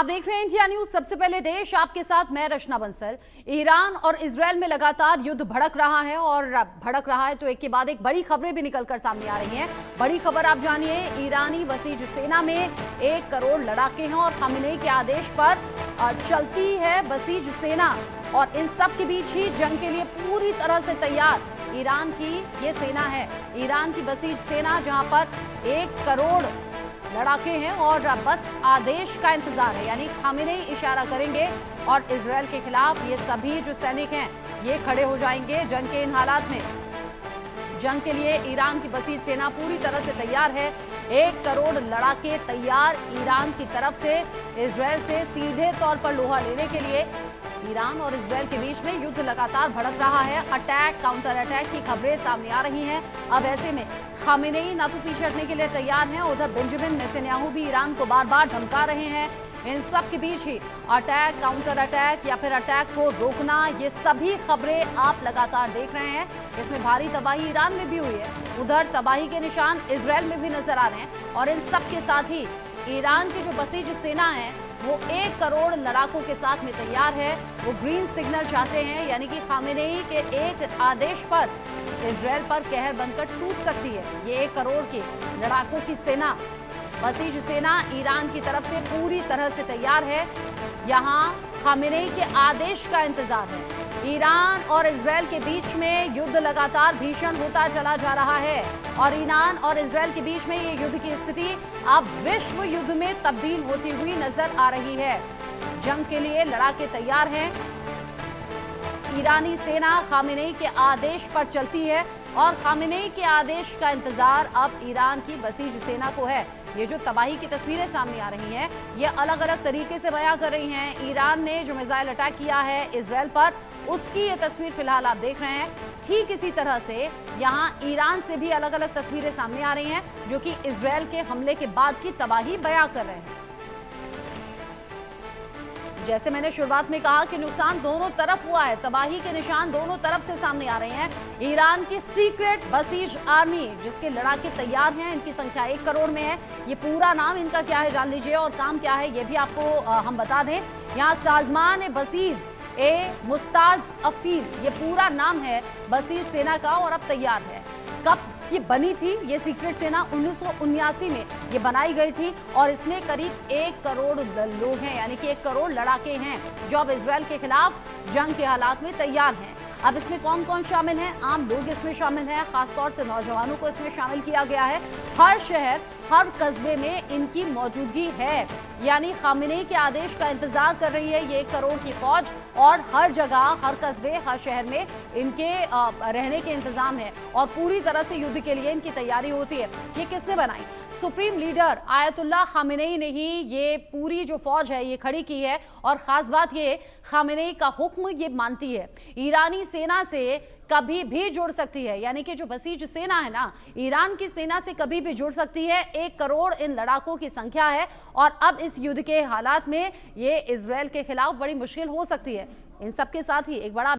आप देख रहे हैं इंडिया न्यूज। सबसे पहले देश आपके साथ मैं रचना बंसल। ईरान और इजरायल में लगातार युद्ध भड़क रहा है और भड़क रहा है तो एक के बाद एक बड़ी खबरें भी निकलकर सामने आ रही हैं। बड़ी खबर आप जानिए, ईरानी बसीज सेना में 1 करोड़ लड़ाके हैं और खामेनेई के आदेश पर चलती है बसीज सेना, और इन सब के बीच ही जंग के लिए पूरी तरह से तैयार ईरान की ये सेना है। ईरान की बसीज सेना जहां पर 1 करोड़ लड़ाके हैं और बस आदेश का इंतजार है, यानी खामेनेई इशारा करेंगे और इजरायल के खिलाफ ये सभी जो सैनिक हैं ये खड़े हो जाएंगे। जंग के इन हालात में जंग के लिए ईरान की बसीज सेना पूरी तरह से तैयार है। 1 करोड़ लड़ाके तैयार ईरान की तरफ से इजरायल से सीधे तौर पर लोहा लेने के लिए। ईरान और इजरायल के बीच में युद्ध लगातार भड़क रहा है। अटैक काउंटर अटैक की खबरें सामने आ रही हैं। अब ऐसे में खामेनेई ना तो पीछे हटने के लिए तैयार हैं, उधर बेंजामिन नेतन्याहू भी ईरान को बार बार धमका रहे हैं। इन सब के बीच ही अटैक काउंटर अटैक या फिर अटैक को रोकना, ये सभी खबरें आप लगातार देख रहे हैं। इसमें भारी तबाही ईरान में भी हुई है, उधर तबाही के निशान इजरायल में भी नजर आ रहे हैं। और इन सब के साथ ही ईरान की जो बसीज सेना है वो 1 करोड़ लड़ाकों के साथ में तैयार है। वो ग्रीन सिग्नल चाहते हैं, यानी कि खामेनेई के एक आदेश पर इजरायल पर कहर बनकर टूट सकती है। ये 1 करोड़ के लड़ाकों की सेना, बसीज सेना ईरान की तरफ से पूरी तरह से तैयार है। यहाँ खामेनेई के आदेश का इंतजार है। ईरान और इजरायल के बीच में युद्ध लगातार भीषण होता चला जा रहा है और ईरान और इजरायल के बीच में ये युद्ध की स्थिति अब विश्व युद्ध में तब्दील होती हुई नजर आ रही है। जंग के लिए लड़ाके तैयार हैं। ईरानी सेना खामेनेई के आदेश पर चलती है और खामेनेई के आदेश का इंतजार अब ईरान की बसीज सेना को है। ये जो तबाही की तस्वीरें सामने आ रही हैं ये अलग अलग तरीके से बयां कर रही हैं। ईरान ने जो मिसाइल अटैक किया है इजरायल पर, उसकी ये तस्वीर फिलहाल आप देख रहे हैं। ठीक इसी तरह से यहाँ ईरान से भी अलग अलग तस्वीरें सामने आ रही हैं जो कि इजरायल के हमले के बाद की तबाही बयां कर रहे हैं। जैसे मैंने शुरुआत में कहा कि नुकसान दोनों तरफ हुआ है, तबाही के निशान दोनों तरफ से सामने आ रहे हैं। ईरान की सीक्रेट बसीज आर्मी जिसके लड़ाके तैयार हैं, इनकी संख्या 1 करोड़ में है। ये पूरा नाम इनका क्या है जान लीजिए और काम क्या है ये भी आपको हम बता दें। यहाँ साजमान बसीज ए मुस्ताज अफील, ये पूरा नाम है बसीज सेना का और अब तैयार है। कब ये बनी थी ये सीक्रेट सेना? 1979 में ये बनाई गई थी और इसमें करीब 1 करोड़ लोग हैं, यानी कि 1 करोड़ लड़ाके हैं जो अब इजरायल के खिलाफ जंग के हालात में तैयार हैं। अब इसमें कौन कौन शामिल हैं? आम लोग इसमें शामिल हैं, खासतौर से नौजवानों को इसमें शामिल किया गया है। हर शहर हर कस्बे में इनकी मौजूदगी है, यानी खामेनेई के आदेश का इंतजार कर रही है ये 1 करोड़ की फौज और हर जगह हर कस्बे हर शहर में इनके रहने के इंतजाम है और पूरी तरह से युद्ध के लिए इनकी तैयारी होती है। ये किसने बनाई? सुप्रीम लीडर आयतुल्लाह खामेनेई ने ही ये पूरी जो फौज है ये खड़ी की है और खास बात ये खामेनेई का हुक्म ये मानती है। ईरानी सेना से कभी भी जुड़ सकती है, यानी कि जो बसीज सेना है ना ईरान की सेना से कभी भी जुड़ सकती है। 1 करोड़ इन लड़ाकों की संख्या है और अब इस युद्ध के हालात में ये इजरायल के खिलाफ बड़ी मुश्किल हो सकती है। इन सबके साथ ही एक बड़ा